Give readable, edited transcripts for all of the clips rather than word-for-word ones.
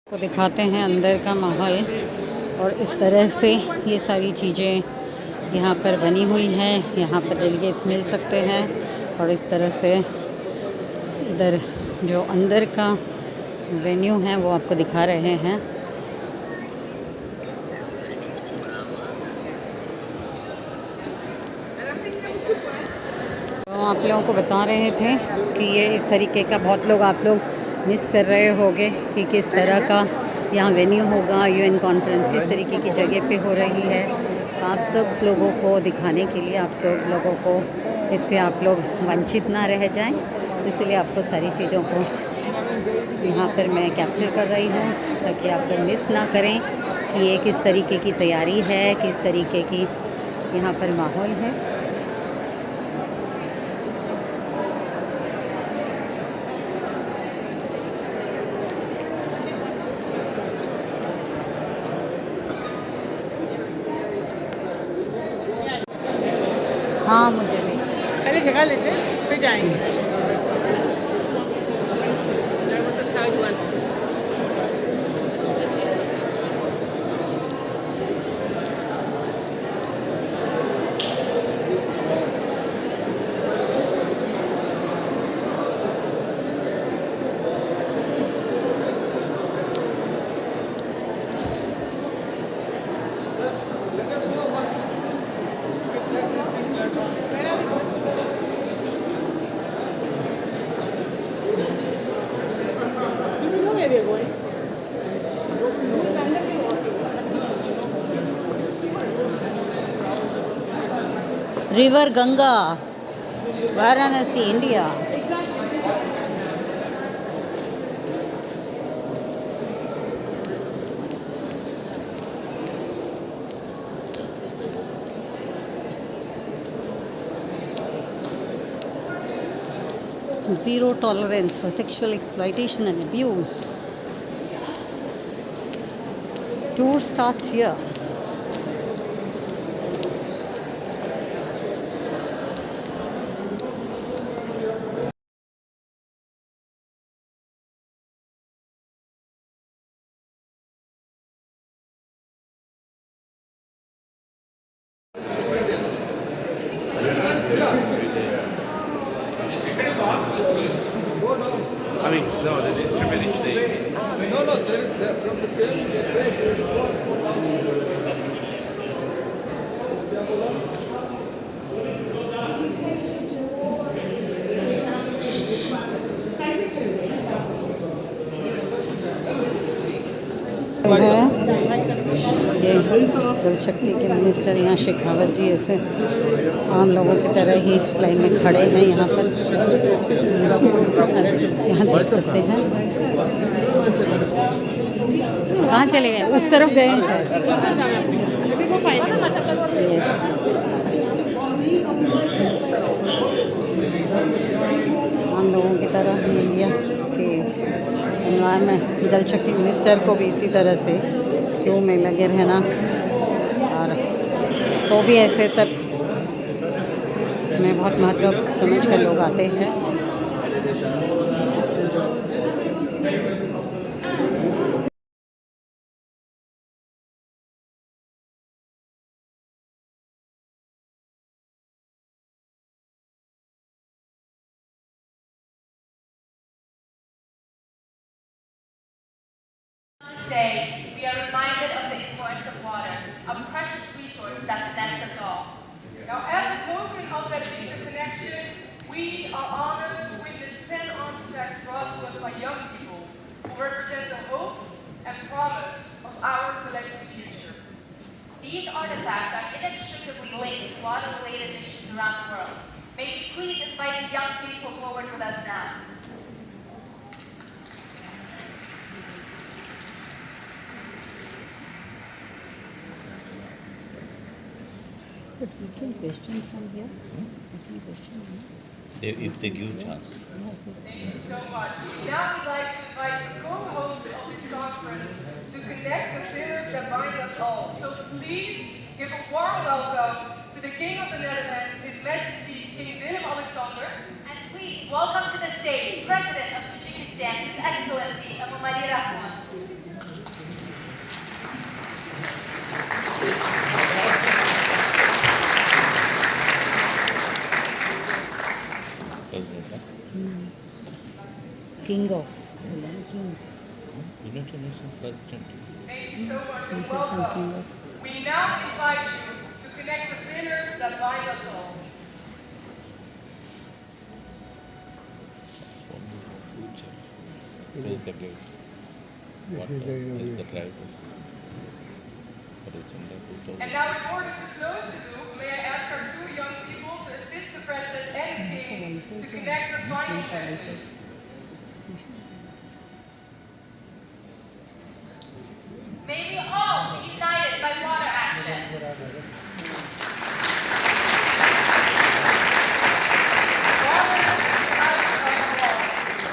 को दिखाते हैं अंदर का माहौल और इस तरह से ये सारी चीज़ें यहाँ पर बनी हुई हैं। यहाँ पर डेलीगेट्स मिल सकते हैं और इस तरह से इधर जो अंदर का वेन्यू है वो आपको दिखा रहे हैं। तो आप लोगों को बता रहे थे कि ये इस तरीके का बहुत लोग आप लोग मिस कर रहे होंगे कि किस तरह का यहाँ वेन्यू होगा। यूएन कॉन्फ्रेंस किस तरीके की जगह पे हो रही है। तो आप सब लोगों को दिखाने के लिए, आप सब लोगों को इससे आप लोग वंचित ना रह जाएं, इसलिए आपको सारी चीज़ों को यहाँ पर मैं कैप्चर कर रही हूँ ताकि आप लोग मिस ना करें कि ये किस तरीके की तैयारी है, किस तरीके की यहाँ पर माहौल है। हाँ, मुझे भी पहले जगह लेते हैं फिर जाएंगे। River Ganga, Varanasi, India. Zero tolerance for sexual exploitation and abuse. Tour starts here. I mean, no, there's instrument each No, there is from the same. ये जल शक्ति के मिनिस्टर यहाँ शेखावत जी ऐसे आम लोगों की तरह ही लाइन में खड़े हैं यहाँ पर। यहाँ देख सकते हैं। कहाँ चले गए? उस तरफ गए हैं शायद। यस, आम लोगों की तरह ही इंडिया के एनवायरनमेंट जल शक्ति मिनिस्टर को भी इसी तरह से क्यों में लगे रहना, और तो भी ऐसे तक में बहुत महत्व समझ कर लोग आते हैं। Today, we are reminded of the importance of water, a precious resource that connects us all. Now, as a token of that interconnection, we are honored to witness 10 artifacts brought to us by young people who represent the hope and promise of our collective future. These artifacts are inextricably linked to water-related issues around the world. May we please invite the young people forward with us now. But we can question from here. We can question here. If they give chance. Thank you so much. Now we'd like to invite the co-host of this conference to connect the pillars that bind us all. So please give a warm welcome to the King of the Netherlands, His Majesty King Willem-Alexander. And please welcome to the stage President of Tajikistan, His Excellency Emomali Rahmon. President. Thank you so much and welcome. We now invite you to connect the pillars that bind us all. Future. Praise the great. What is the driver? Agenda 2000. And now, in order to close the loop, may I ask our two young people to assist the President and the King to connect the final message. May we all be united by water action.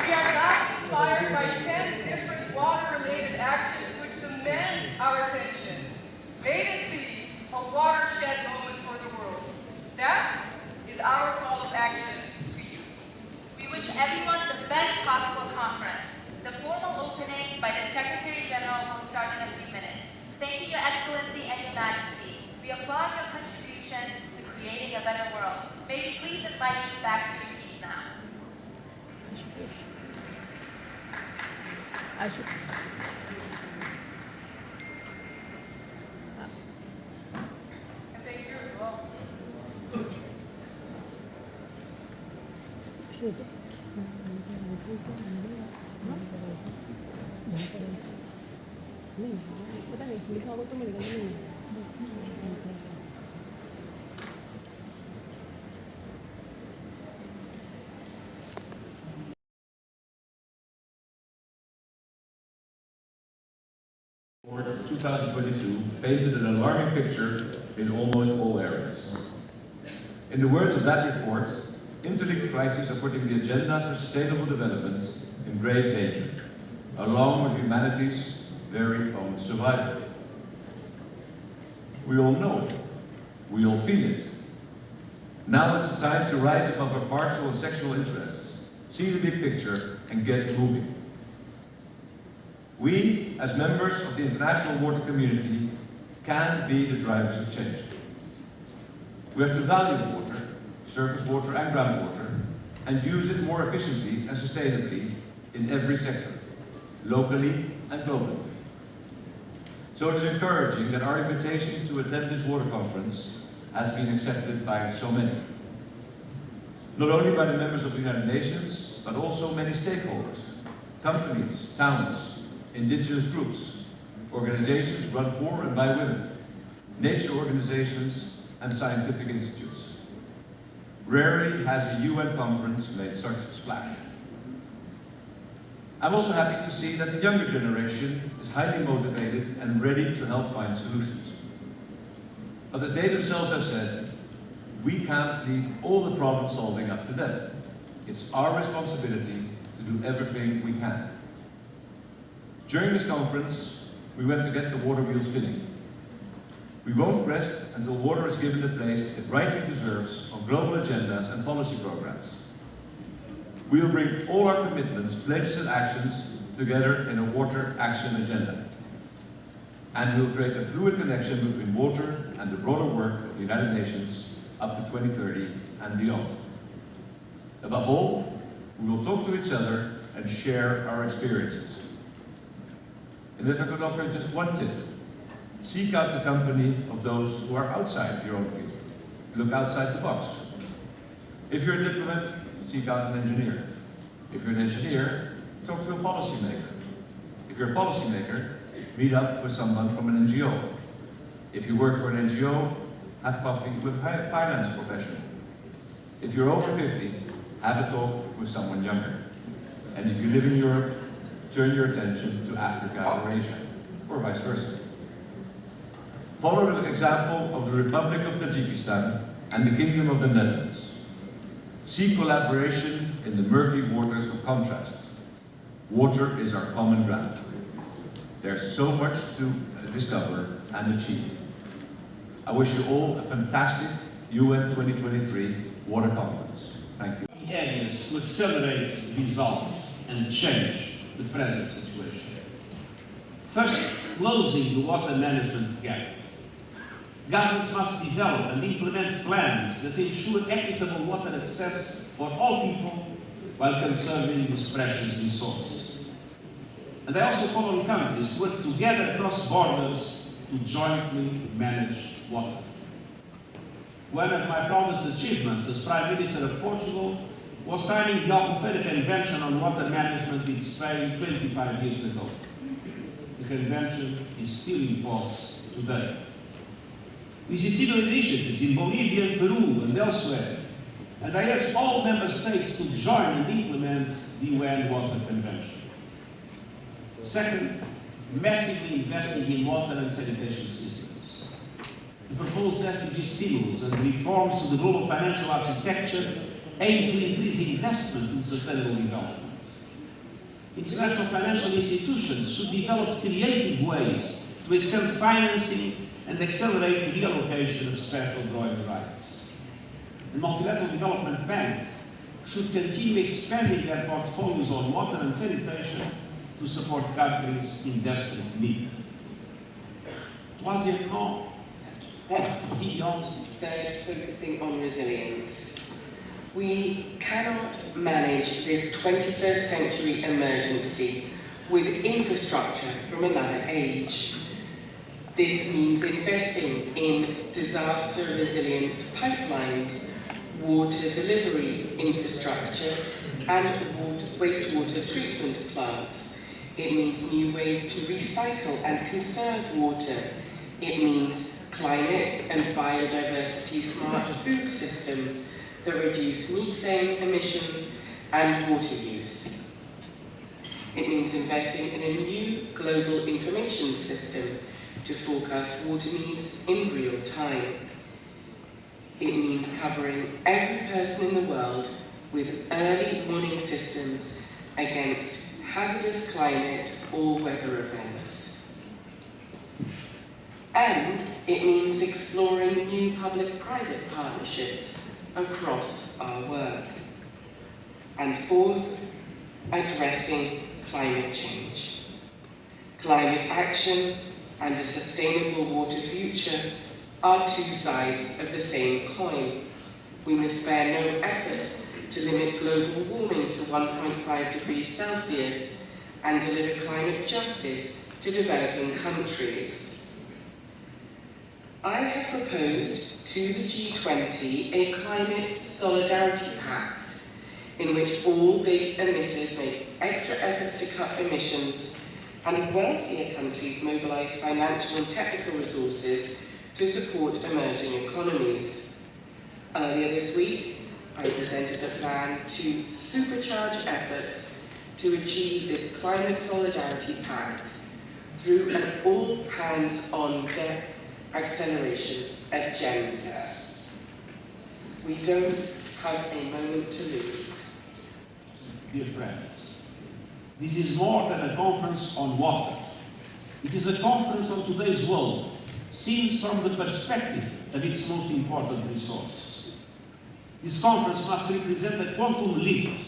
We are now inspired by 10 different water-related actions which demand our attention. May this be a watershed moment for the world. That is our call of action to you. We wish everyone the best possible conference. The formal opening by the Secretary General will start in a few minutes. Thank you, Your Excellency and Your Majesty. We applaud your contribution to creating a better world. May we please invite you back to your seats now. And thank you as well. Awards for 2022 painted an alarming picture in almost all areas. In the words of that report, interlinked crises are putting the agenda for sustainable development in grave danger, along with humanity's very own survival. We all know it. We all feel it. Now it's the time to rise above our partial and sexual interests, see the big picture, and get moving. We, as members of the international water community, can be the drivers of change. We have to value water, surface water and groundwater, and use it more efficiently and sustainably in every sector, locally and globally. So it is encouraging that our invitation to attend this water conference has been accepted by so many. Not only by the members of the United Nations, but also many stakeholders, companies, towns, indigenous groups, organizations run for and by women, nature organizations, and scientific institutes. Rarely has a UN conference made such a splash. I'm also happy to see that the younger generation is highly motivated and ready to help find solutions. But as they themselves have said, we can't leave all the problem solving up to them. It's our responsibility to do everything we can. During this conference, we went to get the water wheel spinning. We won't rest until water is given the place it rightly deserves on global agendas and policy programs. We will bring all our commitments, pledges and actions together in a water action agenda. And we will create a fluid connection between water and the broader work of the United Nations up to 2030 and beyond. Above all, we will talk to each other and share our experiences. And if I could offer just one tip, seek out the company of those who are outside your own field. Look outside the box. If you're a diplomat, seek out an engineer. If you're an engineer, talk to a policymaker. If you're a policymaker, meet up with someone from an NGO. If you work for an NGO, have coffee with a finance professional. If you're over 50, have a talk with someone younger. And if you live in Europe, turn your attention to Africa or Asia, or vice versa. Follow the example of the Republic of Tajikistan and the Kingdom of the Netherlands. Seek collaboration in the murky waters of contrast. Water is our common ground. There's so much to discover and achieve. I wish you all a fantastic UN 2023 Water Conference. Thank you. Areas to accelerate results and change the present situation. First, closing the water management gap. Governments must develop and implement plans that ensure equitable water access for all people while conserving this precious resource. And I also call on countries to work together across borders to jointly manage water. One of my proudest achievements as Prime Minister of Portugal was signing the Albufeira Convention on Water Management with Spain 25 years ago. The convention is still in force today. We see similar initiatives in Bolivia, Peru, and elsewhere, and I urge all member states to join and implement the UN Water Convention. Second, massively investing in water and sanitation systems. The proposed SDG stimulus and reforms to the global financial architecture aim to increase investment in sustainable development. International financial institutions should develop creative ways to extend financing and accelerate the reallocation of special drawing rights. The multilateral development banks should continue expanding their portfolios on water and sanitation to support countries in desperate need. Troisièmement, third, focusing on resilience. We cannot manage this 21st century emergency with infrastructure from another age. This means investing in disaster-resilient pipelines, water delivery infrastructure, and wastewater treatment plants. It means new ways to recycle and conserve water. It means climate and biodiversity smart food systems that reduce methane emissions and water use. It means investing in a new global information system to forecast water needs in real time. It means covering every person in the world with early warning systems against hazardous climate or weather events. And it means exploring new public-private partnerships across our work. And fourth, addressing climate change. Climate action and a sustainable water future are two sides of the same coin. We must spare no effort to limit global warming to 1.5 degrees Celsius and deliver climate justice to developing countries. I have proposed to the G20 a climate solidarity pact in which all big emitters make extra efforts to cut emissions and wealthier countries mobilise financial and technical resources to support emerging economies. Earlier this week, I presented a plan to supercharge efforts to achieve this climate solidarity pact through an all-hands-on-deck acceleration agenda. We don't have a moment to lose. Dear friends, this is more than a conference on water. It is a conference on today's world, seen from the perspective of its most important resource. This conference must represent a quantum leap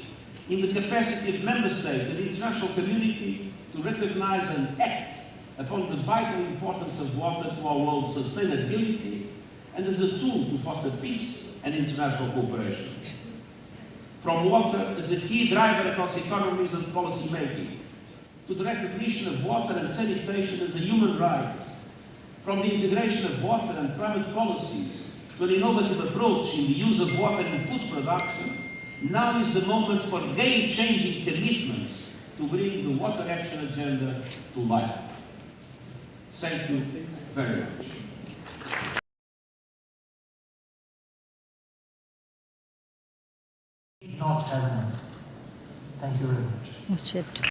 in the capacity of member states and the international community to recognize and act upon the vital importance of water to our world's sustainability and as a tool to foster peace and international cooperation. From water as a key driver across economies and policy making, to the recognition of water and sanitation as a human right, from the integration of water and climate policies to an innovative approach in the use of water in food production, now is the moment for game-changing commitments to bring the water action agenda to life. Thank you very much. Not have one. Thank you very much. That's it.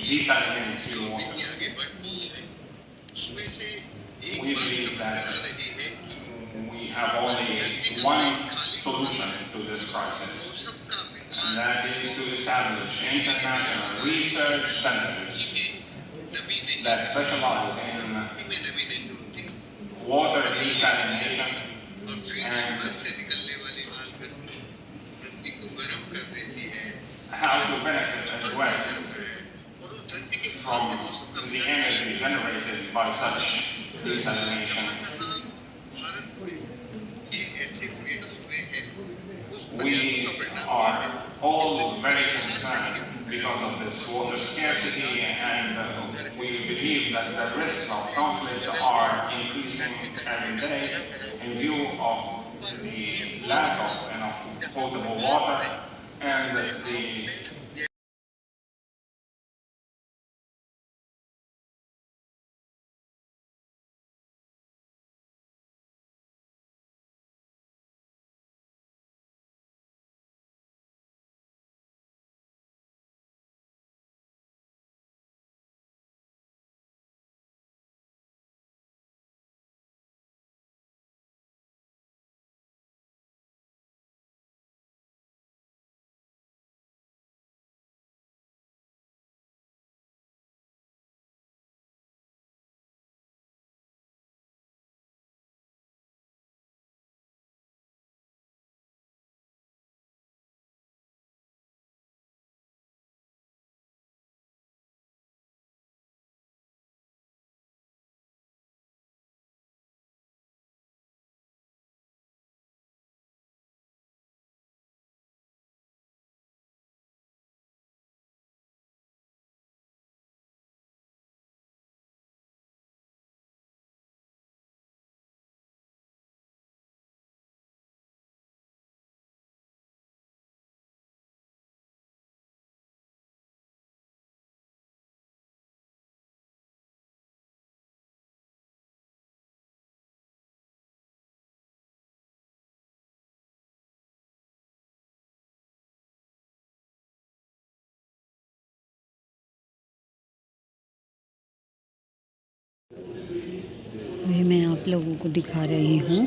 desalinated seawater. We believe that we have only one solution to this crisis, and that is to establish international research centers that specialize in water desalination and how to benefit as well from the energy generated by such desalination. We are all very concerned because of this water scarcity, and we believe that the risks of conflict are increasing every day in view of the lack of enough potable water and the अभी मैं आप लोगों को दिखा रही हूँ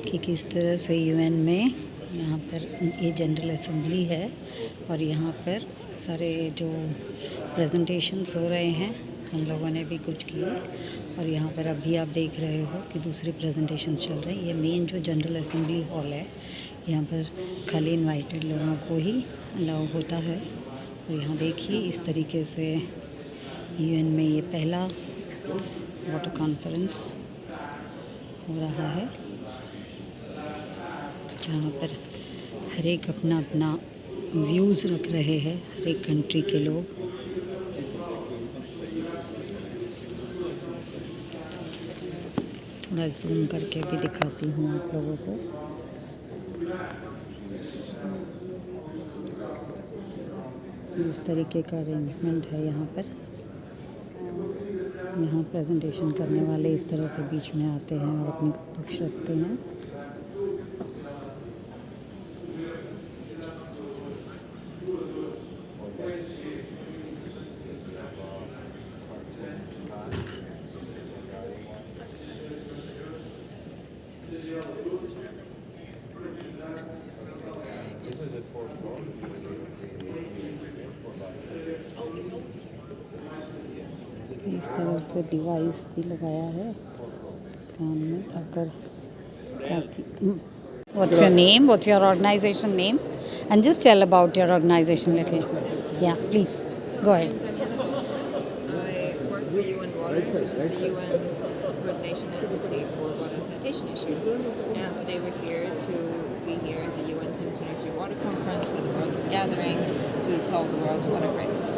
कि किस तरह से यूएन में यहाँ पर ये जनरल असेंबली है और यहाँ पर सारे जो प्रेजेंटेशंस हो रहे हैं हम लोगों ने भी कुछ किए और यहाँ पर अभी आप देख रहे हो कि दूसरे प्रेजेंटेशंस चल रहे हैं। ये मेन जो जनरल असेंबली हॉल है यहाँ पर खाली इनवाइटेड लोगों को ही अलाउ होता है। और यहाँ देखिए इस तरीके से यूएन में ये पहला वाटर कॉन्फ्रेंस हो रहा है जहाँ पर हर एक अपना अपना व्यूज़ रख रहे हैं, हर एक कंट्री के लोग। थोड़ा जूम करके भी दिखाती हूँ आप लोगों को। इस तरीके का अरेंजमेंट है यहाँ पर। यहाँ प्रेजेंटेशन करने वाले इस तरह से बीच में आते हैं और अपनी पक्ष रखते हैं। इस तरह से डिवाइस भी लगाया है कान में अगर What's your name? What's your organization name? And just tell about your organization a little. Yeah, please. Go ahead. I work for UN Water, which is the UN's coordination entity for water and sanitation issues. And today we're here to be here at the UN 2023 Water Conference where the world is gathering to solve the world's water crisis.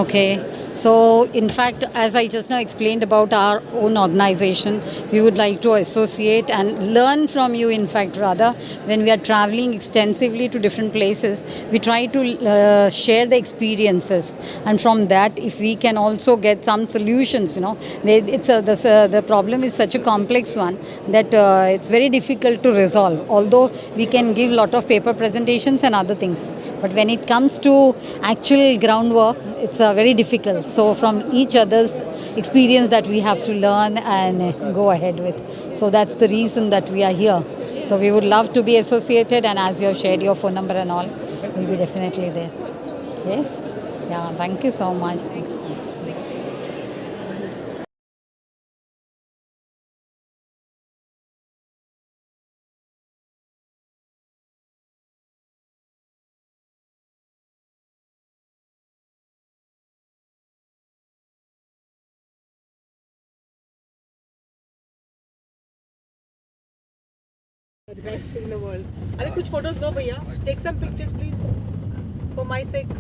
Okay. So, in fact, as I just now explained about our own organization, we would like to associate and learn from you, in fact, rather, when we are traveling extensively to different places, we try to share the experiences. And from that, if we can also get some solutions, the problem is such a complex one that it's very difficult to resolve. Although we can give a lot of paper presentations and other things. But when it comes to actual groundwork, it's very difficult. So from each other's experience that we have to learn and go ahead with. So that's the reason that we are here. So we would love to be associated, and as you have shared your phone number and all, we'll be definitely there. Yes? Yeah, thank you so much. Thank you so much. The best in the world. अरे कुछ photos लो भैया. Take some pictures please. For my sake.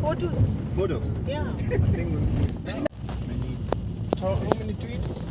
Photos. Photos. Yeah. How many tweets?